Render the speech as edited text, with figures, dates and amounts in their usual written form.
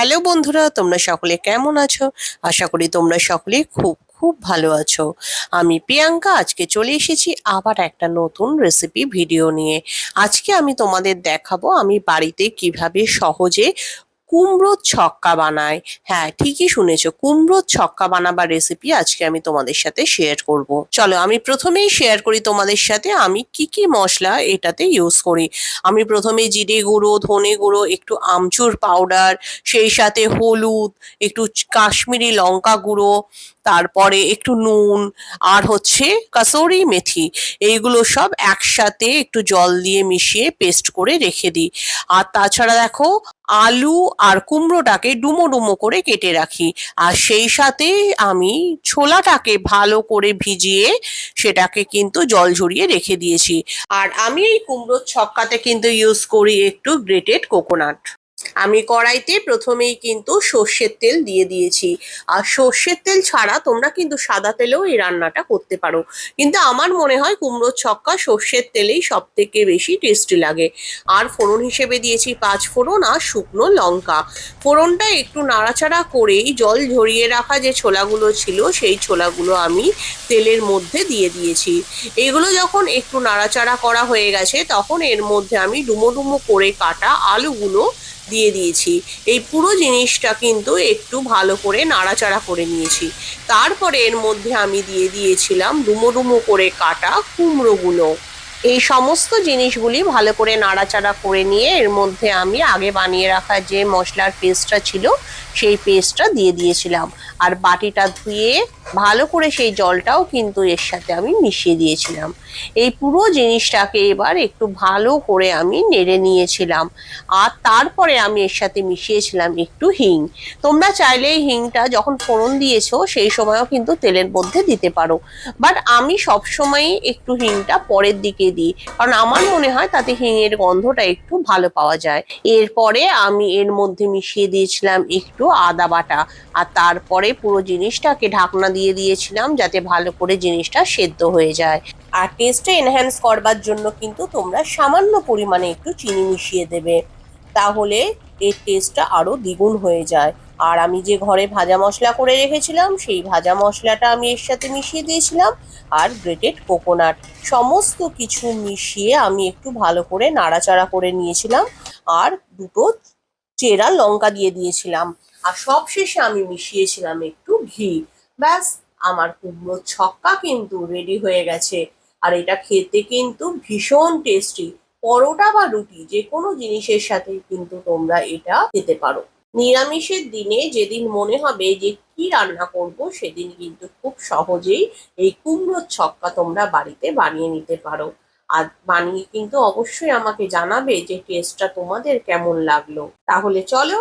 Hello বন্ধুরা, তোমরা সকলে কেমন আছো? আশা করি তোমরা সকলে খুব খুব ভালো আছো। আমি প্রিয়াঙ্কা আজকে চলে এসেছি আবার একটা নতুন রেসিপি ভিডিও নিয়ে। আজকে আমি তোমাদের দেখাবো আমি বাড়িতে কিভাবে সহজে কুমড়োর ছক্কা বানাই। হ্যাঁ, ঠিকই শুনেছো, কুমড়োর ছক্কা বানাবার রেসিপি আজকে আমি তোমাদের সাথে শেয়ার করব। চলো আমি প্রথমেই শেয়ার করি তোমাদের সাথে আমি কি কি মশলা এটাতে ইউজ করি। আমি প্রথমে জিরে গুঁড়ো, ধনে গুঁড়ো, একটু আমচুর পাউডার, সেই সাথে হলুদ, একটু কাশ্মীরি লঙ্কা গুঁড়ো, তারপরে একটু নুন, আর হচ্ছে কাসুরি মেথি, এইগুলো সব একসাথে একটু জল দিয়ে মিশিয়ে পেস্ট করে রেখে দিই। আর তাছাড়া দেখো, আলু আর কুমড়োটাকে ডুমো ডুমো করে কেটে রাখি। আর সেই সাথে আমি ছোলাটাকে ভালো করে ভিজিয়ে সেটাকে কিন্তু জল ঝরিয়ে রেখে দিয়েছি। আর আমি এই কুমড়োর ছক্কাতে কিন্তু ইউজ করি একটু গ্রেটেড কোকোনাট। আমি কড়াইতে প্রথমেই কিন্তু সর্ষের তেল দিয়ে দিয়েছি। আর সর্ষের তেল ছাড়া তোমরা কিন্তু সাদা তেলেও এই রান্নাটা করতে পারো, কিন্তু আমার মনে হয় কুমড়োর ছক্কা সর্ষের তেলেই সব থেকে বেশি টেস্টি লাগে। আর ফোড়ন হিসেবে দিয়েছি 5 ফোড়ন আর শুকনো লঙ্কা। ফোড়নটা একটু নাড়াচাড়া করেই জল ঝরিয়ে রাখা যে ছোলাগুলো ছিল সেই ছোলাগুলো আমি তেলের মধ্যে দিয়ে দিয়েছি। এগুলো যখন একটু নাড়াচাড়া করা হয়ে গেছে তখন এর মধ্যে আমি ডুমো ডুমো করে কাটা আলুগুলো দিয়ে দিয়েছি। এই পুরো জিনিসটা কিন্তু একটু ভালো করে নাড়াচাড়া করে নিয়েছি। তারপরে এর মধ্যে আমি দিয়ে দিয়েছিলাম ডুমো ডুমো করে কাটা কুমড়োগুলো। এই সমস্ত জিনিসগুলি ভালো করে নাড়াচাড়া করে নিয়ে এর মধ্যে আমি আগে বানিয়ে রাখা যে মশলার পেস্টটা ছিল সেই পেস্টটা দিয়ে দিয়েছিলাম। আর বাটিটা ধুয়ে ভালো করে সেই জলটাও কিন্তু এর সাথে আমি মিশিয়ে দিয়েছিলাম। এই পুরো জিনিসটাকে এবার একটু ভালো করে আমি নেড়ে নিয়েছিলাম। আর তারপরে আমি এর সাথে মিশিয়েছিলাম একটু হিং। তোমরা চাইলে এই হিংটা যখন ফোড়ন দিয়েছো সেই সময়ও কিন্তু তেলের মধ্যে দিতে পারো, বাট আমি সবসময়ই একটু হিংটা পরের দিকে দিই, কারণ আমার মনে হয় তাতে হিঙের গন্ধটা একটু ভালো পাওয়া যায়। এরপরে আমি এর মধ্যে মিশিয়ে দিয়েছিলাম একটু আদা বাটা। আর তারপরে পুরো জিনিসটাকে ঢাকনা দিয়ে দিয়েছিলাম যাতে ভালো করে জিনিসটা সেদ্ধ হয়ে যায়। আর টেস্টটা এনহ্যান্স করবার জন্য কিন্তু তোমরা সামান্য পরিমাণে একটু চিনি মিশিয়ে দেবে, তাহলে এর টেস্টটা আরো দ্বিগুণ হয়ে যায়। আর আমি যে ঘরে ভাজা মশলা করে রেখেছিলাম সেই ভাজা মশলাটা আমি এর সাথে মিশিয়ে দিয়েছিলাম। আর গ্রেটেড কোকোনাট, সমস্ত কিছু মিশিয়ে আমি একটু ভালো করে নাড়াচাড়া করে নিয়েছিলাম। আর দুটো চেরা লঙ্কা দিয়ে দিয়েছিলাম। আর সবশেষে আমি মিশিয়েছিলাম একটু ঘি। ব্যাস, আমার কুমড়োর ছক্কা কিন্তু রেডি হয়ে গেছে। আর এটা খেতে কিন্তু ভীষণ টেস্টি। পরোটা বা রুটি যে কোনো জিনিসের সাথে কিন্তু তোমরা এটা খেতে পারো। নিরামিষের দিনে যেদিন মনে হবে যে কি রান্না করব সেদিন কিন্তু খুব সহজেই এই কুমড়োর ছক্কা তোমরা বাড়িতে বানিয়ে নিতে পারো। আর বানিয়ে কিন্তু অবশ্যই আমাকে জানাবে যে টেস্টটা তোমাদের কেমন লাগলো। তাহলে চলো